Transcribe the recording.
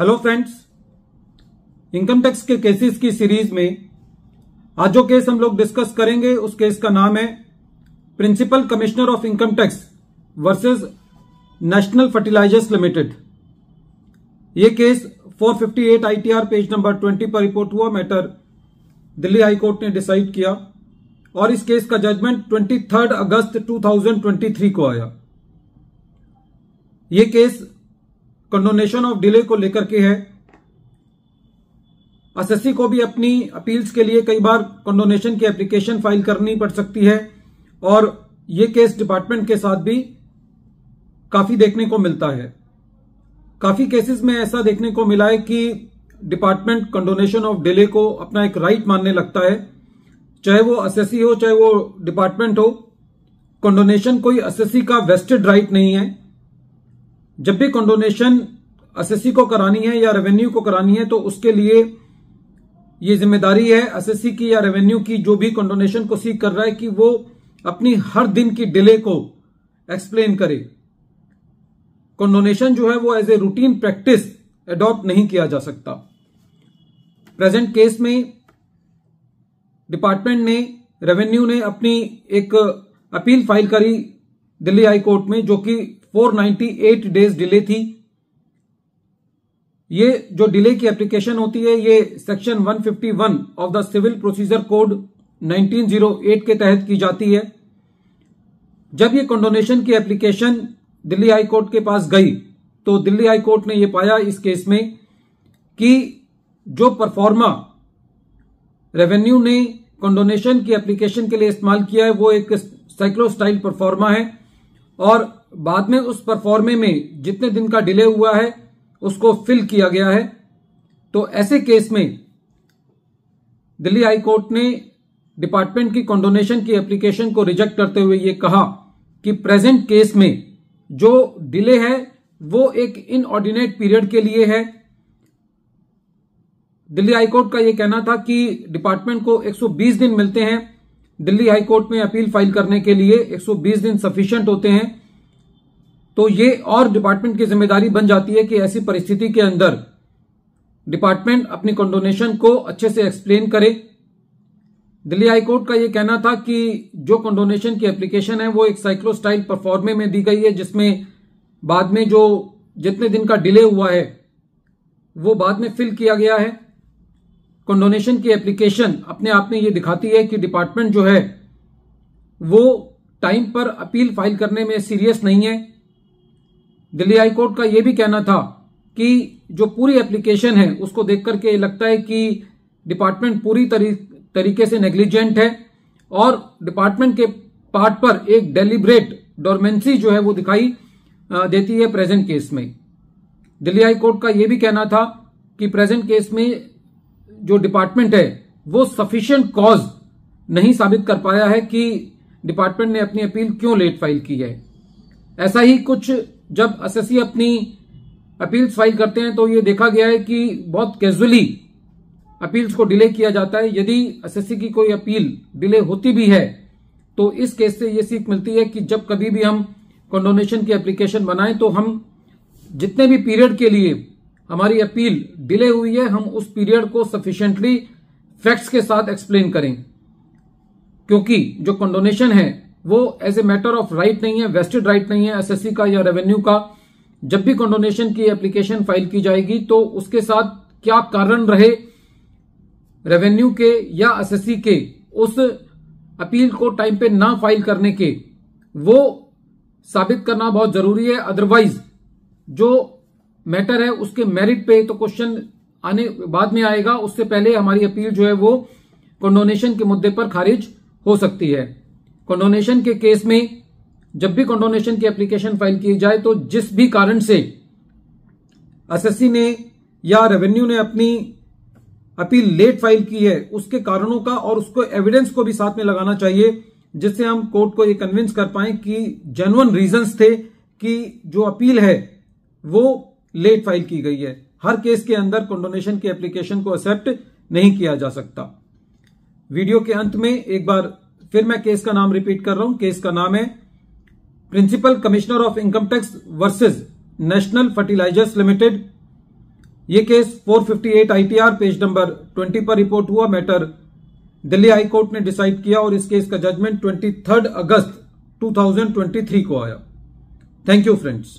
Hello friends, income tax के cases की series में आज जो केस हम लोग डिस्कस करेंगे उस केस का नाम है principal commissioner of income tax versus national fertilisers limited. यह केस 458 ITR पेज नंबर 20 पर रिपोर्ट हुआ। मैटर दिल्ली हाई कोर्ट ने डिसाइड किया और इस केस का जजमेंट 23 अगस्त 2023 को आया। यह केस कंडोनेशन ऑफ डिले को लेकर के है। एसएससी को भी अपनी अपील्स के लिए कई बार कंडोनेशन की एप्लीकेशन फाइल करनी पड़ सकती है और यह केस डिपार्टमेंट के साथ भी काफी देखने को मिलता है। काफी केसेस में ऐसा देखने को मिला है कि डिपार्टमेंट कंडोनेशन ऑफ डिले को अपना एक राइट मानने लगता है, चाहे वो एसएससी हो चाहे वो डिपार्टमेंट हो। कंडोनेशन कोई एसएससी का वेस्टेड राइट नहीं है। जब भी कंडोनेशन एसएससी को करानी है या रेवेन्यू को करानी है तो उसके लिए ये जिम्मेदारी है एसएससी की या रेवेन्यू की, जो भी कंडोनेशन को सीक कर रहा है, कि वो अपनी हर दिन की डिले को एक्सप्लेन करे। कंडोनेशन जो है वो as a routine practice adopt नहीं किया जा सकता। प्रेजेंट केस में डिपार्टमेंट ने, रेवेन्यू ने अपनी एक अपील फाइल करी दिल्ली हाई कोर्ट में, जो कि 498 डेज डिले थी। ये जो डिले की एप्लीकेशन होती है ये section 151 of the civil procedure code 1908 के तहत की जाती है। जब ये कंडोनेशन की एप्लीकेशन दिल्ली हाई कोर्ट के पास गई तो दिल्ली हाई कोर्ट ने यह पाया इस केस में कि जो परफॉर्मा रेवेन्यू ने कंडोनेशन की एप्लीकेशन के लिए इस्तेमाल किया है वो एक साइक्लोस्टाइल परफॉर्मा है और बाद में उस परफॉर्मे में जितने दिन का डिले हुआ है उसको फिल किया गया है। तो ऐसे केस में दिल्ली हाई कोर्ट ने डिपार्टमेंट की कंडोनेशन की एप्लीकेशन को रिजेक्ट करते हुए ये कहा कि प्रेजेंट केस में जो डिले है वो एक इनऑर्डिनेट पीरियड के लिए है। दिल्ली हाई कोर्ट का यह कहना था कि डिपार्टमेंट को 120 दिन मिलते हैं दिल्ली हाई कोर्ट में अपील फाइल करने के लिए, 120 दिन सफिशिएंट होते हैं। तो ये और डिपार्टमेंट की जिम्मेदारी बन जाती है कि ऐसी परिस्थिति के अंदर डिपार्टमेंट अपनी कंडोनेशन को अच्छे से एक्सप्लेन करे। दिल्ली हाई कोर्ट का यह कहना था कि जो कंडोनेशन की एप्लीकेशन है वो एक साइक्लोस्टाइल परफॉर्मे में दी गई है, जिसमें बाद में जो जितने दिन का डिले हुआ है वो बाद में फिल किया गया है। कंडोनेशन की एप्लीकेशन अपने आप में ये दिखाती है कि डिपार्टमेंट जो है वो टाइम पर अपील फाइल करने में सीरियस नहीं है। दिल्ली हाई कोर्ट का यह भी कहना था कि जो पूरी एप्लीकेशन है उसको देख करके लगता है कि डिपार्टमेंट पूरी तरीके से नेग्लिजेंट है और डिपार्टमेंट के पार्ट पर एक डेलिब्रेट डोरमेंसी जो है वो दिखाई देती है प्रेजेंट केस में। दिल्ली हाई कोर्ट का यह भी कहना था कि प्रेजेंट केस में जो डिपार्टमेंट है वो सफिशिएंट कॉज नहीं साबित कर पाया है कि डिपार्टमेंट ने अपनी अपील क्यों लेट फाइल की है। ऐसा ही कुछ जब एसएससी अपनी अपील्स फाइल करते हैं तो ये देखा गया है कि बहुत कैजुअली अपील्स को डिले किया जाता है। यदि एसएससी की कोई अपील डिले होती भी है तो इस केस से ये सीख मिलती है कि जब कभी भी हम कंडोनेशन की एप्लीकेशन बनाएं तो हम जितने भी पीरियड के लिए हमारी अपील डिले हुई है हम उस पीरियड को सफिशिएंटली फैक्ट्स के साथ एक्सप्लेन करें, क्योंकि जो कंडोनेशन है वो as a matter of right नहीं है, वेस्टेड राइट नहीं है एसएससी का या रेवेन्यू का। जब भी कंडोनेशन की एप्लीकेशन फाइल की जाएगी तो उसके साथ क्या कारण रहे रेवेन्यू के या एसएससी के उस अपील को टाइम पे ना फाइल करने के, वो साबित करना बहुत जरूरी है। अदरवाइज जो मैटर है उसके मेरिट पे तो क्वेश्चन आने बाद में आएगा, उससे पहले हमारी अपील जो है वो कंडोनेशन के मुद्दे पर खारिज हो सकती है। कंडोनेशन के केस में जब भी कंडोनेशन की एप्लीकेशन फाइल की जाए तो जिस भी कारण से एसएससी ने या रेवेन्यू ने अपनी अपील लेट फाइल की है उसके कारणों का और उसको एविडेंस को भी साथ में लगाना चाहिए, जिससे हम कोर्ट को ये कन्विंस कर पाए कि जेन्युइन रीजंस थे कि जो अपील है वो लेट फाइल की गई है। हर केस के अंदर कंडोनेशन की एप्लीकेशन को एक्सेप्ट नहीं किया जा सकता। वीडियो के अंत में एक बार फिर मैं केस का नाम रिपीट कर रहा हूं। केस का नाम है principal commissioner of income tax versus national fertilisers limited. ये केस 458 ITR पेज नंबर 20 पर रिपोर्ट हुआ। मैटर दिल्ली हाई कोर्ट ने डिसाइड किया और इस केस का जजमेंट 23 अगस्त 2023 को आया। Thank you friends.